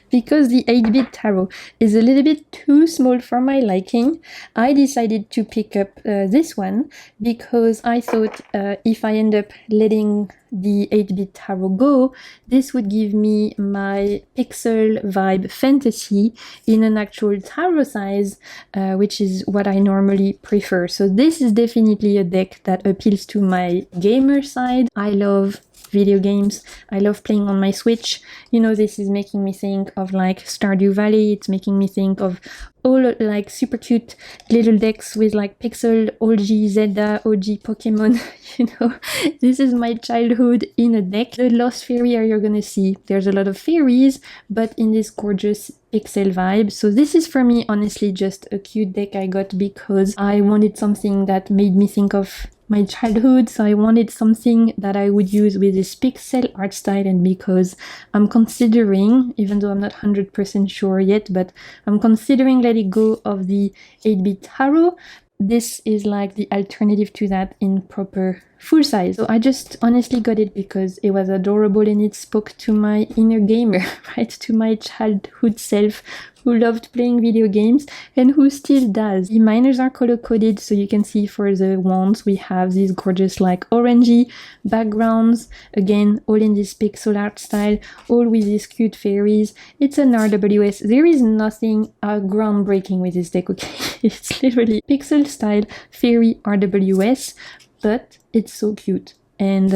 because the 8-bit tarot is a little bit too small for my liking, I decided to pick up this one because I thought if I end up letting the 8-bit tarot go, this would give me my pixel vibe fantasy in an actual tarot size, which is what I normally prefer. So this is definitely a deck that appeals to my gamer side. I love video games. I love playing on my Switch. You know, this is making me think of like Stardew Valley. It's making me think of all like super cute little decks with like Pixel, OG Zelda, OG Pokemon. You know, this is my childhood in a deck. The Lost Fairy you're gonna see. There's a lot of fairies, but in this gorgeous pixel vibe. So this is for me honestly just a cute deck I got because I wanted something that made me think of my childhood. So I wanted something that I would use with this pixel art style, and because I'm considering, even though I'm not 100% sure yet, but I'm considering letting go of the 8-bit tarot, this is like the alternative to that in proper full size. So I just honestly got it because it was adorable and it spoke to my inner gamer, right? To my childhood self who loved playing video games and who still does. The miners are color coded, so you can see for the wands we have these gorgeous like orangey backgrounds, again all in this pixel art style, all with these cute fairies. It's an RWS. There is nothing groundbreaking with this deck, okay? It's literally pixel style fairy RWS, but it's so cute. And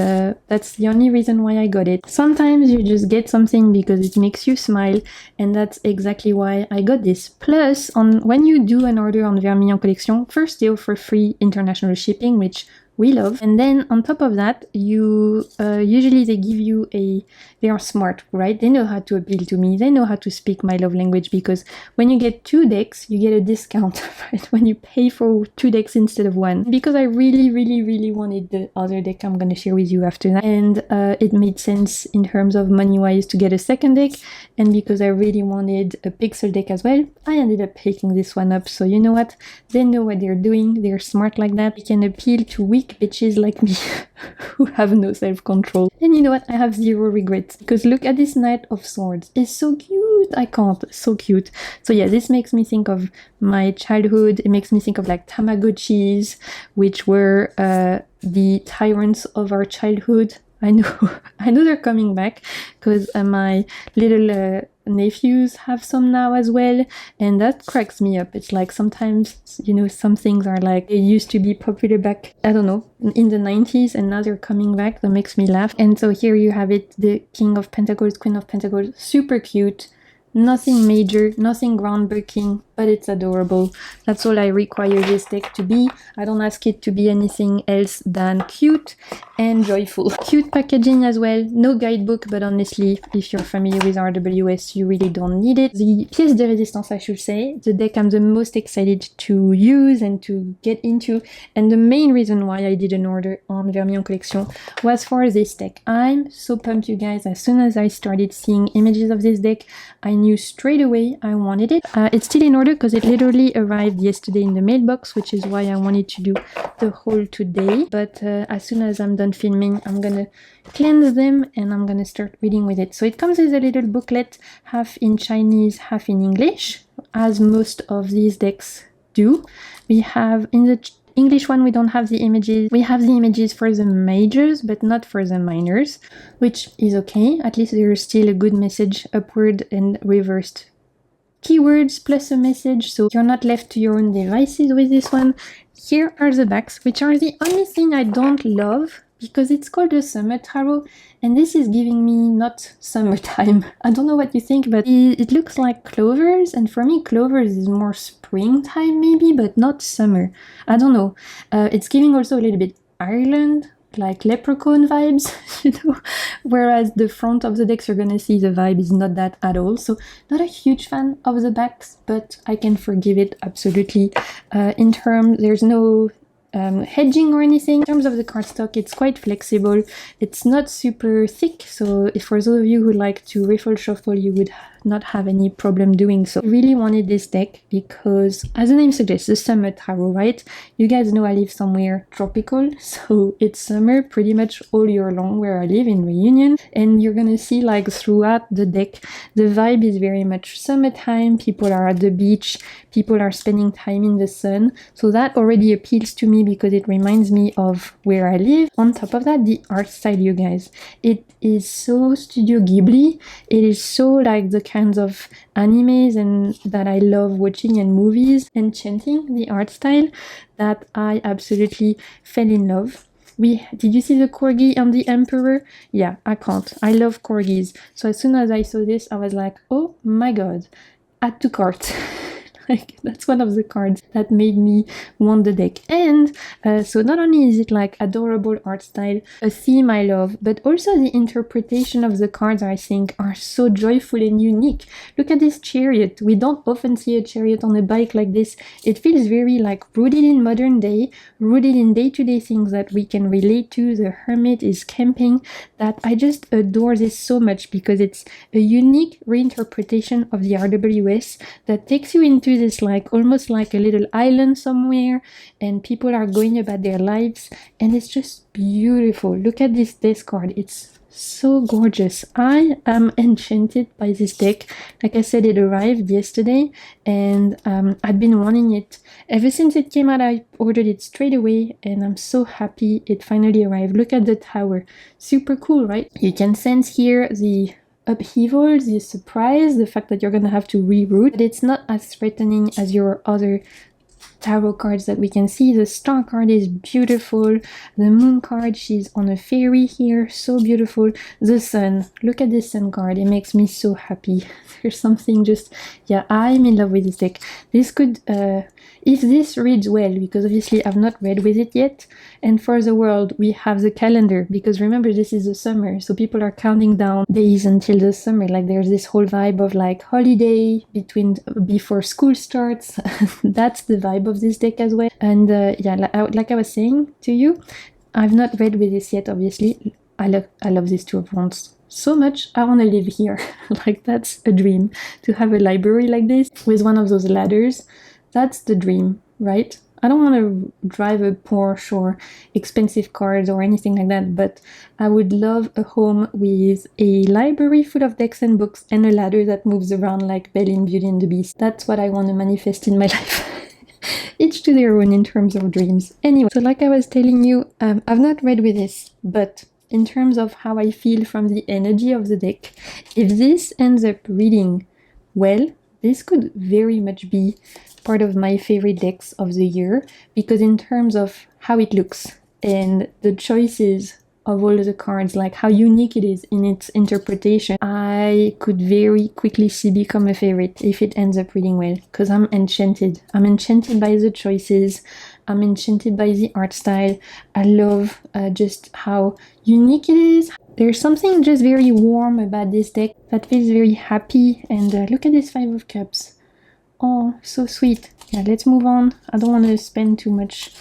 that's the only reason why I got it. Sometimes you just get something because it makes you smile, and that's exactly why I got this. Plus, when you do an order on Vermillon Collection, first they offer free international shipping, which we love, and then on top of that, you usually they give you they are smart, right? They know how to appeal to me, they know how to speak my love language, because when you get 2 decks, you get a discount, right? When you pay for 2 decks instead of 1. Because I really wanted the other deck I'm gonna share with you after that, and it made sense in terms of money-wise to get a second deck, and because I really wanted a pixel deck as well, I ended up picking this one up. So you know what? They know what they're doing, they're smart like that. They can appeal to weak bitches like me who have no self-control. And you know what? I have 0 regrets, because look at this Knight of Swords. It's so cute. I can't. So cute. So yeah, this makes me think of my childhood. It makes me think of like Tamagotchis, which were the tyrants of our childhood. I know they're coming back because my little nephews have some now as well, and that cracks me up. It's like sometimes, you know, some things are like they used to be popular back, I don't know, in the 90s, and now they're coming back. That makes me laugh. And so here you have it, the King of Pentacles, Queen of Pentacles, super cute. Nothing major, nothing groundbreaking, but it's adorable. That's all I require this deck to be. I don't ask it to be anything else than cute and joyful. Cute packaging as well. No guidebook, but honestly, if you're familiar with RWS, you really don't need it. The pièce de résistance, I should say, the deck I'm the most excited to use and to get into, and the main reason why I did an order on Vermillon Collection was for this deck. I'm so pumped, you guys. As soon as I started seeing images of this deck, I knew straight away I wanted it. It's still in order because it literally arrived yesterday in the mailbox, which is why I wanted to do the haul today. But as soon as I'm done filming, I'm gonna cleanse them and I'm gonna start reading with it. So it comes with a little booklet, half in Chinese, half in English, as most of these decks do. We have in the English one, we don't have the images. We have the images for the majors, but not for the minors, which is okay. At least there is still a good message, upward and reversed keywords plus a message, so you're not left to your own devices with this one. Here are the backs, which are the only thing I don't love, because it's called a summer tarot, and this is giving me not summertime. I don't know what you think, but it looks like clovers, and for me clovers is more springtime maybe, but not summer. I don't know. It's giving also a little bit Ireland, like leprechaun vibes, you know, whereas the front of the decks you're gonna see the vibe is not that at all. So not a huge fan of the backs, but I can forgive it absolutely. In terms, there's no hedging or anything. In terms of the cardstock, it's quite flexible. It's not super thick, so if for those of you who like to riffle shuffle, you would not have any problem doing so. I really wanted this deck because, as the name suggests, the summer tarot, right? You guys know I live somewhere tropical, so it's summer pretty much all year long where I live in Reunion, and you're gonna see like throughout the deck, the vibe is very much summertime. People are at the beach, people are spending time in the sun, so that already appeals to me because it reminds me of where I live. On top of that, the art style, you guys, it is so Studio Ghibli. It is so like the kinds of animes and that I love watching and movies, enchanting the art style that I absolutely fell in love. Did you see the corgi and the emperor? Yeah, I can't. I love corgis. So as soon as I saw this, I was like, oh my god, add to cart. Like, that's one of the cards that made me want the deck. And so not only is it like adorable art style, a theme I love, but also the interpretation of the cards I think are so joyful and unique. Look at this chariot. We don't often see a chariot on a bike like this. It feels very like rooted in modern day, rooted in day-to-day things that we can relate to. The hermit is camping. That I just adore this so much because it's a unique reinterpretation of the RWS that takes you into this like almost like a little island somewhere, and people are going about their lives, and it's just beautiful. Look at this deck card. It's so gorgeous. I am enchanted by this deck. Like I said, it arrived yesterday, and I'd been wanting it ever since it came out. I ordered it straight away, and I'm so happy it finally arrived. Look at the tower. Super cool, right? You can sense here the upheaval, the surprise, the fact that you're gonna have to reroute, but it's not as threatening as your other tarot cards that we can see. The star card is beautiful. The moon card, she's on a fairy here, so beautiful. The sun, look at this sun card. It makes me so happy. There's something just, yeah, I'm in love with this deck. This could, if this reads well, because obviously I've not read with it yet, and for the world we have the calendar, because remember this is the summer, so people are counting down days until the summer. Like there's this whole vibe of like holiday before school starts. That's the vibe of this deck as well. And yeah, like I was saying to you, I've not read with this yet, obviously. I love this Two of Wands so much. I want to live here. Like that's a dream, to have a library like this with one of those ladders. That's the dream, right? I don't want to drive a Porsche or expensive cars or anything like that, but I would love a home with a library full of decks and books and a ladder that moves around like Belle in Beauty and the Beast. That's what I want to manifest in my life. Each to their own in terms of dreams. Anyway, so like I was telling you, I've not read with this, but in terms of how I feel from the energy of the deck, if this ends up reading well, this could very much be part of my favorite decks of the year, because in terms of how it looks and the choices of all of the cards, like how unique it is in its interpretation, I could very quickly see become a favorite if it ends up reading well, because I'm enchanted. I'm enchanted by the choices. I'm enchanted by the art style. I love just how unique it is. There's something just very warm about this deck that feels very happy. And look at this Five of Cups. Oh, so sweet. Yeah, let's move on. I don't want to spend too much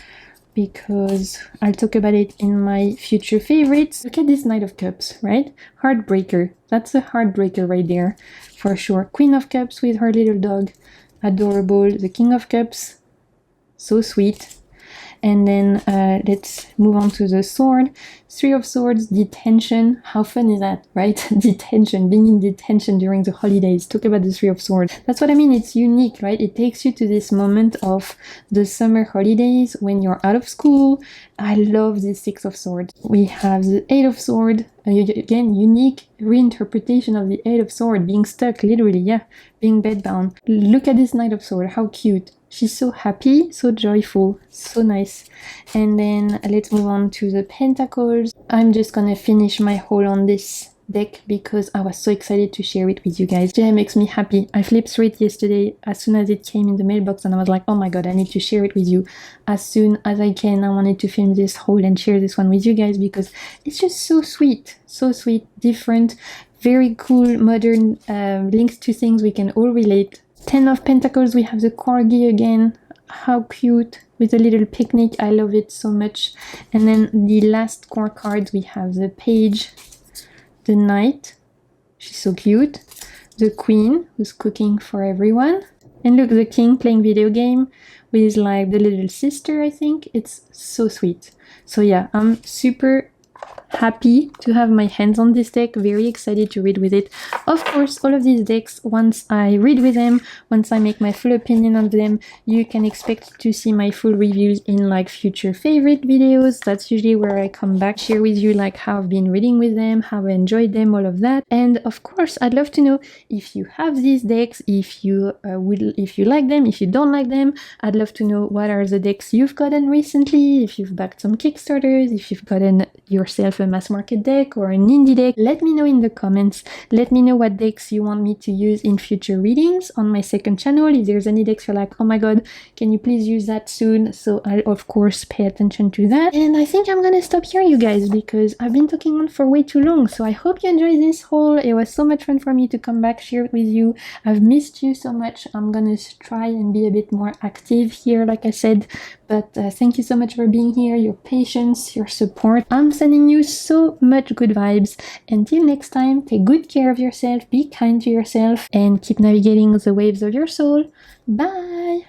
because I'll talk about it in my future favorites. Look at this Knight of Cups, right? Heartbreaker. That's a heartbreaker right there, for sure. Queen of Cups with her little dog. Adorable. The King of Cups. So sweet. And then let's move on to the sword. Three of Swords, detention. How fun is that, right? Detention, being in detention during the holidays. Talk about the Three of Swords. That's what I mean. It's unique, right? It takes you to this moment of the summer holidays when you're out of school. I love the Six of Swords. We have the Eight of Swords. Again, unique reinterpretation of the Eight of Swords. Being stuck, literally, yeah. Being bedbound. Look at this Knight of Swords. How cute. She's so happy, so joyful, so nice. And then let's move on to the Pentacles. I'm just gonna finish my haul on this deck because I was so excited to share it with you guys. It makes me happy. I flipped through it yesterday as soon as it came in the mailbox, and I was like, oh my god, I need to share it with you as soon as I can. I wanted to film this haul and share this one with you guys because it's just so sweet, different, very cool, modern, links to things we can all relate. Ten of Pentacles, we have the Corgi again. how cute, with a little picnic. I love it so much. And then the last core cards, we have the page, the knight, she's so cute, the queen who's cooking for everyone, and look, the king playing video game with like the little sister, I think. It's so sweet. So yeah, I'm super happy to have my hands on this deck, very excited to read with it. Of course, all of these decks, once I read with them, once I make my full opinion on them, you can expect to see my full reviews in like future favorite videos. That's usually where I come back, share with you like how I've been reading with them, how I enjoyed them, all of that. And of course, I'd love to know if you have these decks, if you like them, if you don't like them. I'd love to know what are the decks you've gotten recently, if you've backed some Kickstarters, if you've gotten yourself a mass market deck or an indie deck. Let me know in the comments. Let me know what decks you want me to use in future readings on my second channel. If there's any decks you're like, oh my god, can you please use that soon? So I'll of course pay attention to that. And I think I'm gonna stop here, you guys, because I've been talking on for way too long. So I hope you enjoyed this haul. It was so much fun for me to come back, share it with you. I've missed you so much. I'm gonna try and be a bit more active here, like I said. But thank you so much for being here, your patience, your support. I'm sending you so much good vibes. Until next time, take good care of yourself, be kind to yourself, and keep navigating the waves of your soul. Bye!